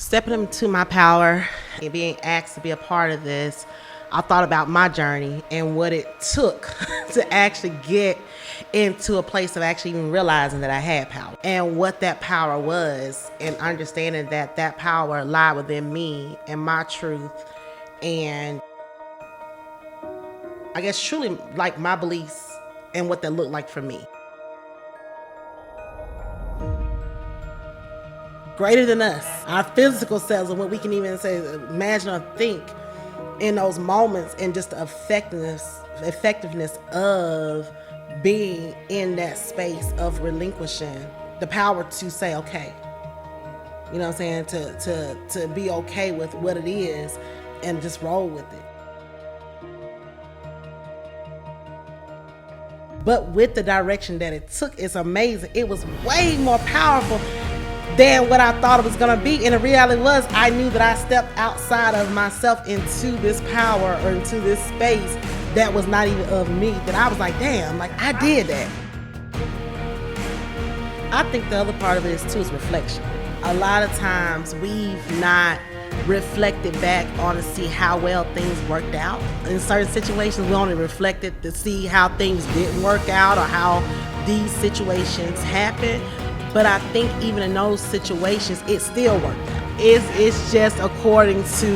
Stepping into my power and being asked to be a part of this, I thought about my journey and what it took to actually get into a place of actually even realizing that I had power and what that power was, and understanding that that power lied within me and my truth, and I guess truly like my beliefs and what that looked like for me. Greater than us, our physical selves, and what we can even say, imagine or think in those moments, and just the effectiveness of being in that space of relinquishing the power to say, okay, you know what I'm saying, to be okay with what it is and just roll with it. But with the direction that it took, it's amazing. It was way more powerful than what I thought it was gonna be. And the reality was, I knew that I stepped outside of myself into this power, or into this space that was not even of me, that I was like, damn, like I did that. I think the other part of it is too is reflection. A lot of times we've not reflected back on to see how well things worked out. In certain situations, we only reflected to see how things didn't work out or how these situations happened. But I think even in those situations, it still worked out. It's just according to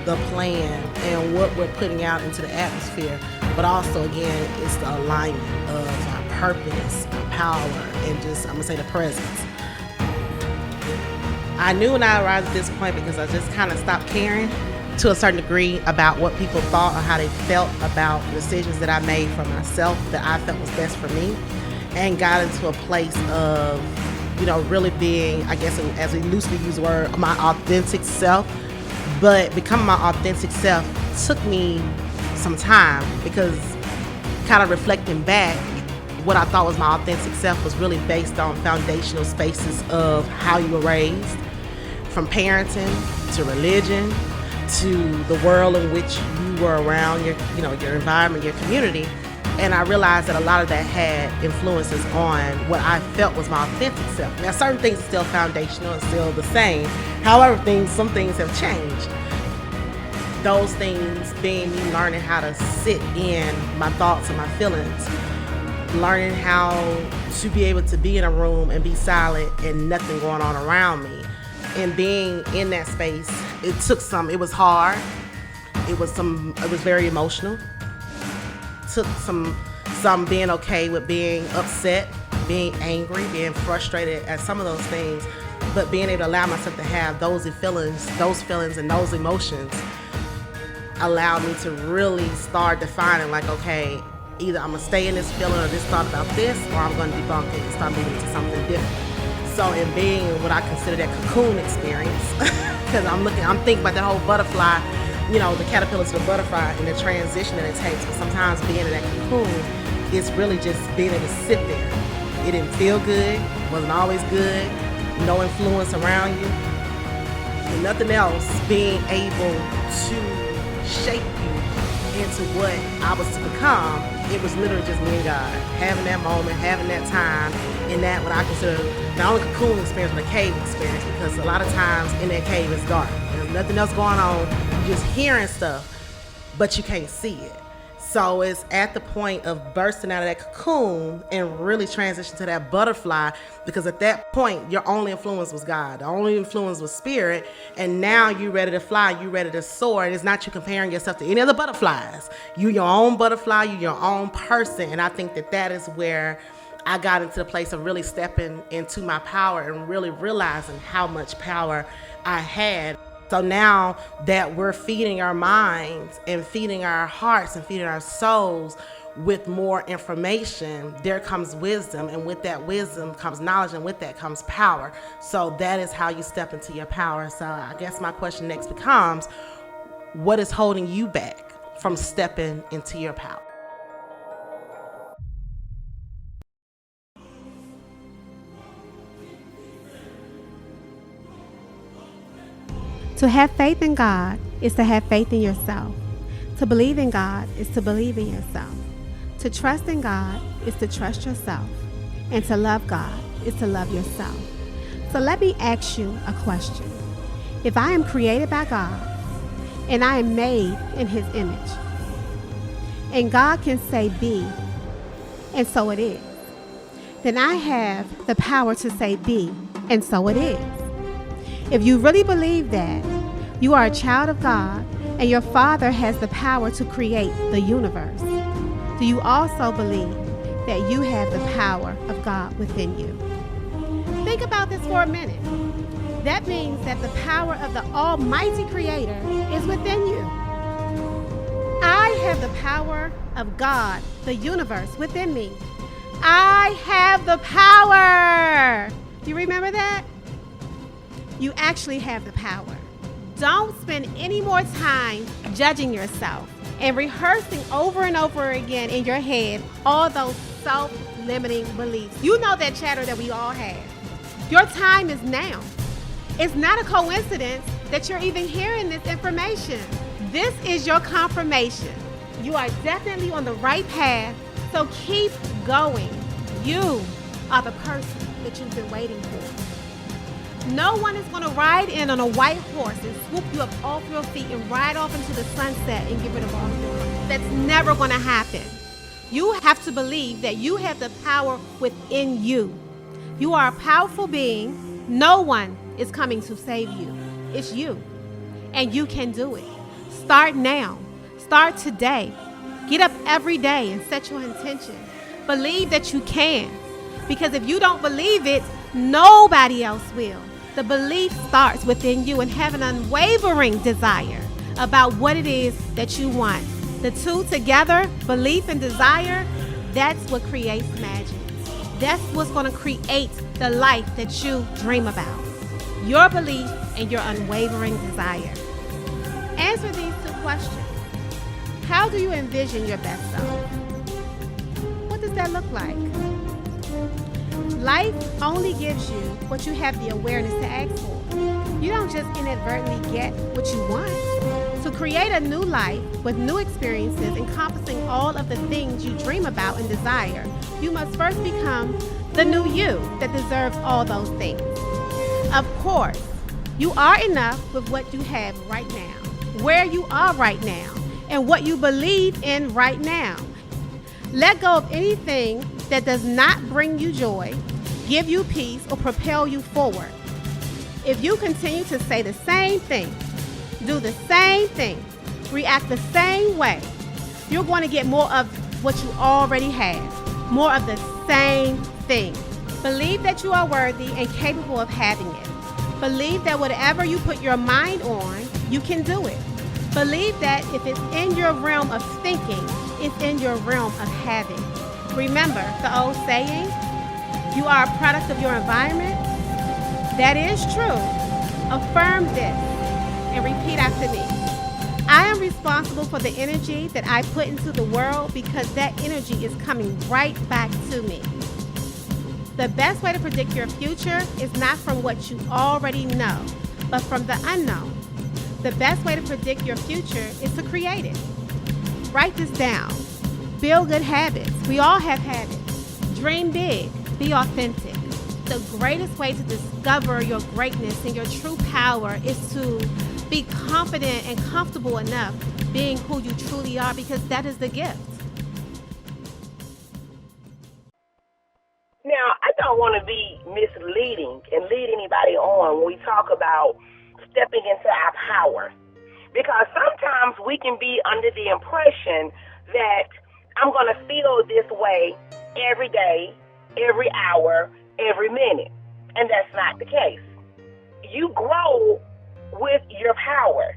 the plan and what we're putting out into the atmosphere. But also, again, it's the alignment of our purpose, our power, and just, I'm gonna say, the presence. I knew when I arrived at this point, because I just kind of stopped caring to a certain degree about what people thought or how they felt about decisions that I made for myself that I felt was best for me, and got into a place of, you know, really being, I guess, as we loosely use the word, my authentic self. But becoming my authentic self took me some time, because kind of reflecting back, what I thought was my authentic self was really based on foundational spaces of how you were raised, from parenting to religion to the world in which you were around, your environment, your community. And I realized that a lot of that had influences on what I felt was my authentic self. Now, certain things are still foundational and still the same. However, some things have changed. Those things being me learning how to sit in my thoughts and my feelings, learning how to be able to be in a room and be silent and nothing going on around me. And being in that space, it was hard. It was very emotional. Took some being okay with being upset, being angry, being frustrated at some of those things, but being able to allow myself to have those feelings and those emotions allowed me to really start defining, like, okay, either I'm gonna stay in this feeling or this thought about this, or I'm gonna debunk it and start moving to something different. So in being what I consider that cocoon experience, because I'm thinking about that whole butterfly, you know, the caterpillar to the butterfly and the transition that it takes. But sometimes being in that cocoon, it's really just being able to sit there. It didn't feel good, wasn't always good, no influence around you, and nothing else being able to shape you into what I was to become. It was literally just me and God, having that moment, having that time, in that what I consider not only a cocoon experience, but a cave experience, because a lot of times in that cave it's dark. There's nothing else going on. You're just hearing stuff, but you can't see it. So it's at the point of bursting out of that cocoon and really transition to that butterfly, because at that point, your only influence was God. The only influence was spirit. And now you're ready to fly, you're ready to soar. And it's not you comparing yourself to any other butterflies. You're your own butterfly, you're your own person. And I think that is where I got into the place of really stepping into my power and really realizing how much power I had. So now that we're feeding our minds and feeding our hearts and feeding our souls with more information, there comes wisdom, and with that wisdom comes knowledge, and with that comes power. So that is how you step into your power. So I guess my question next becomes, what is holding you back from stepping into your power? To have faith in God is to have faith in yourself. To believe in God is to believe in yourself. To trust in God is to trust yourself. And to love God is to love yourself. So let me ask you a question. If I am created by God and I am made in His image, and God can say be, and so it is, then I have the power to say be, and so it is. If you really believe that, you are a child of God and your Father has the power to create the universe. Do you also believe that you have the power of God within you? Think about this for a minute. That means that the power of the Almighty Creator is within you. I have the power of God, the universe, within me. I have the power. Do you remember that? You actually have the power. Don't spend any more time judging yourself and rehearsing over and over again in your head all those self-limiting beliefs. You know that chatter that we all have. Your time is now. It's not a coincidence that you're even hearing this information. This is your confirmation. You are definitely on the right path, so keep going. You are the person that you've been waiting for. No one is going to ride in on a white horse and swoop you up off your feet and ride off into the sunset and get rid of all your work. That's never going to happen. You have to believe that you have the power within you. You are a powerful being. No one is coming to save you. It's you. And you can do it. Start now. Start today. Get up every day and set your intention. Believe that you can. Because if you don't believe it, nobody else will. The belief starts within you and have an unwavering desire about what it is that you want. The two together, belief and desire, that's what creates magic. That's what's going to create the life that you dream about. Your belief and your unwavering desire. Answer these two questions. How do you envision your best self? What does that look like? Life only gives you what you have the awareness to ask for. You don't just inadvertently get what you want. To create a new life with new experiences encompassing all of the things you dream about and desire, you must first become the new you that deserves all those things. Of course, you are enough with what you have right now, where you are right now, and what you believe in right now. Let go of anything that does not bring you joy, give you peace, or propel you forward. If you continue to say the same thing, do the same thing, react the same way, you're going to get more of what you already have, more of the same thing. Believe that you are worthy and capable of having it. Believe that whatever you put your mind on, you can do it. Believe that if it's in your realm of thinking, it's in your realm of having. Remember the old saying, you are a product of your environment? That is true. Affirm this and repeat after me. I am responsible for the energy that I put into the world because that energy is coming right back to me. The best way to predict your future is not from what you already know, but from the unknown. The best way to predict your future is to create it. Write this down. Build good habits. We all have habits. Dream big. Be authentic. The greatest way to discover your greatness and your true power is to be confident and comfortable enough being who you truly are, because that is the gift. Now, I don't want to be misleading and lead anybody on when we talk about stepping into our power, because sometimes we can be under the impression that I'm going to feel this way every day, every hour, every minute, and that's not the case. You grow with your power.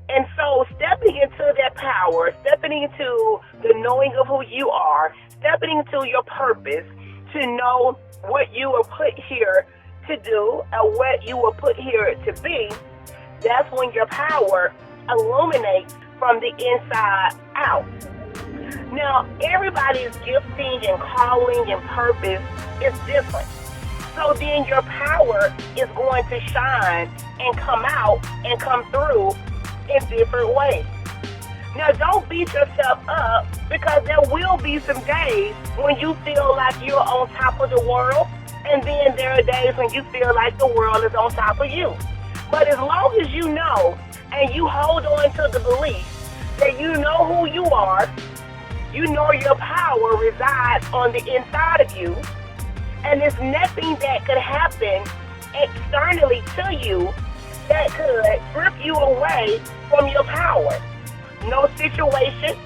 And so stepping into that power, stepping into the knowing of who you are, stepping into your purpose, to know what you were put here to do or what you were put here to be, that's when your power illuminates from the inside out. Now, everybody's gifting and calling and purpose is different. So then your power is going to shine and come out and come through in different ways. Now, don't beat yourself up, because there will be some days when you feel like you're on top of the world, and then there are days when you feel like the world is on top of you. But as long as you know and you hold on to the belief that you know who you are, you know your power resides on the inside of you, and there's nothing that could happen externally to you that could strip you away from your power. No situation,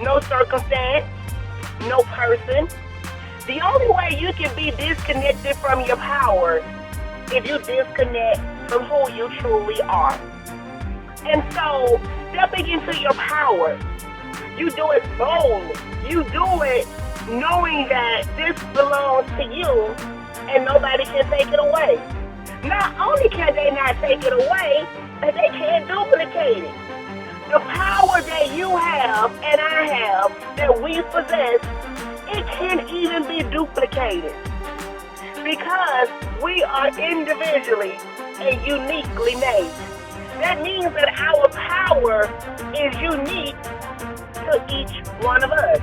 no circumstance, no person. The only way you can be disconnected from your power is you disconnect from who you truly are. And so, stepping into your power, you do it boldly. You do it knowing that this belongs to you and nobody can take it away. Not only can they not take it away, but they can't duplicate it. The power that you have and I have, that we possess, it can't even be duplicated because we are individually and uniquely made. That means that our power is unique to each one of us.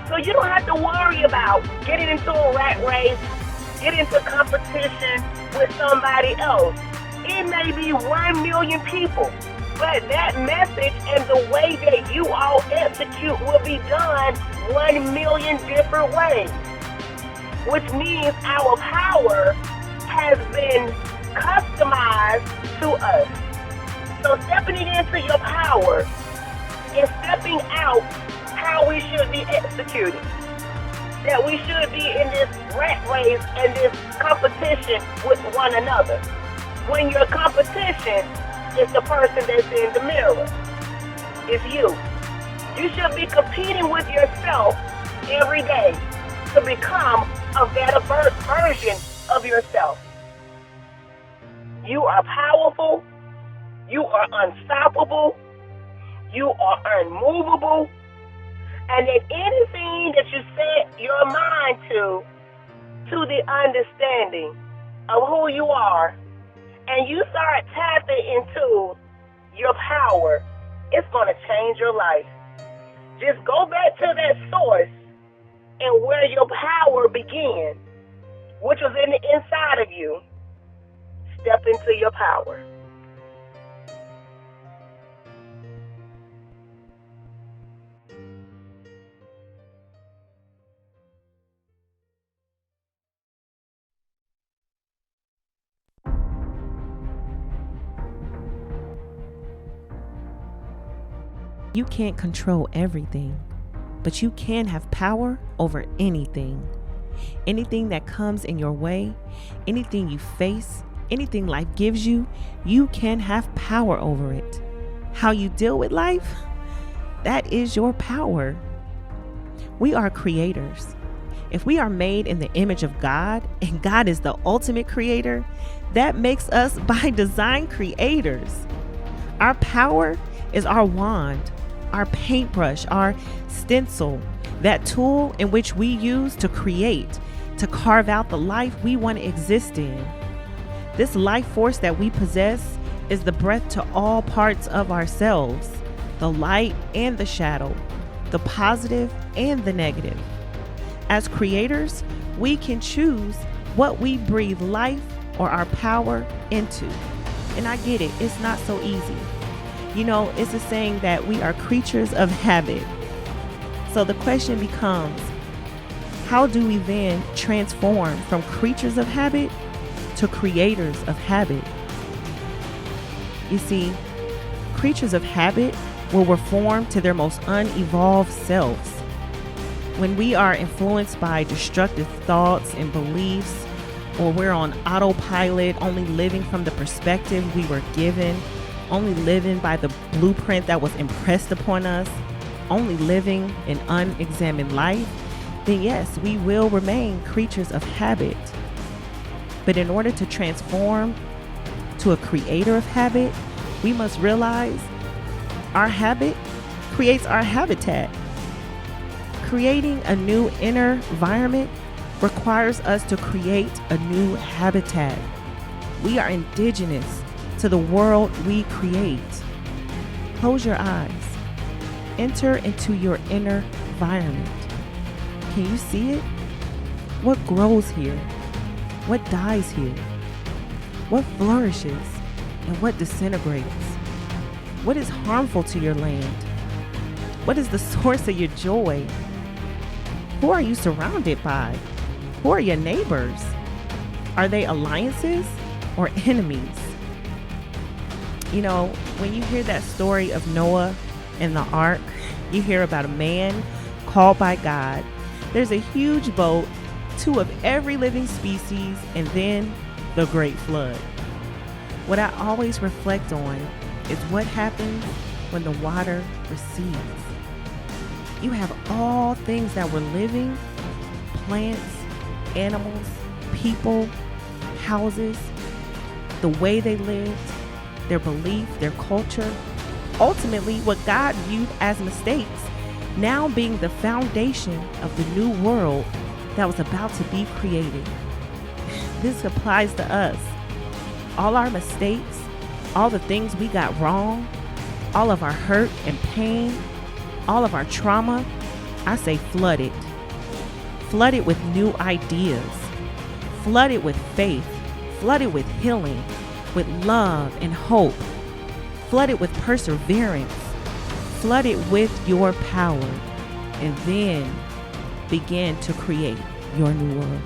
So you don't have to worry about getting into a rat race, getting into competition with somebody else. It may be 1 million people, but that message and the way that you all execute will be done 1 million different ways, which means our power has been customized to us. So stepping into your power is stepping out how we should be executing. That we should be in this rat race and this competition with one another. When your competition is the person that's in the mirror, it's you. You should be competing with yourself every day to become a better version of yourself. You are powerful. You are unstoppable. You are unmovable. And that anything that you set your mind to the understanding of who you are, and you start tapping into your power, it's going to change your life. Just go back to that source and where your power began, which was in the inside of you. Step into your power. You can't control everything, but you can have power over anything. Anything that comes in your way, anything you face, anything life gives you, you can have power over it. How you deal with life, that is your power. We are creators. If we are made in the image of God, and God is the ultimate creator, that makes us by design creators. Our power is our wand, our paintbrush, our stencil, that tool in which we use to create, to carve out the life we want to exist in. This life force that we possess is the breath to all parts of ourselves, the light and the shadow, the positive and the negative. As creators, we can choose what we breathe life or our power into. And I get it, it's not so easy. You know, it's a saying that we are creatures of habit. So the question becomes, how do we then transform from creatures of habit to creators of habit? You see, creatures of habit will reform to their most unevolved selves. When we are influenced by destructive thoughts and beliefs, or we're on autopilot, only living from the perspective we were given, only living by the blueprint that was impressed upon us, only living an unexamined life, then yes, we will remain creatures of habit. But in order to transform to a creator of habit, we must realize our habit creates our habitat. Creating a new inner environment requires us to create a new habitat. We are indigenous to the world we create. Close your eyes. Enter into your inner environment. Can you see it? What grows here? What dies here? What flourishes? and what disintegrates? What is harmful to your land? What is the source of your joy? Who are you surrounded by? Who are your neighbors? Are they alliances or enemies? You know, when you hear that story of Noah and the ark, you hear about a man called by God. There's a huge boat, 2 of every living species, and then the great flood. What I always reflect on is what happens when the water recedes. You have all things that were living, plants, animals, people, houses, the way they lived, their belief, their culture, ultimately what God viewed as mistakes, now being the foundation of the new world that was about to be created. This applies to us. All our mistakes, all the things we got wrong, all of our hurt and pain, all of our trauma, I say flooded. Flooded with new ideas, flooded with faith, flooded with healing, with love and hope, flooded with perseverance, flooded with your power, and then begin to create your new world.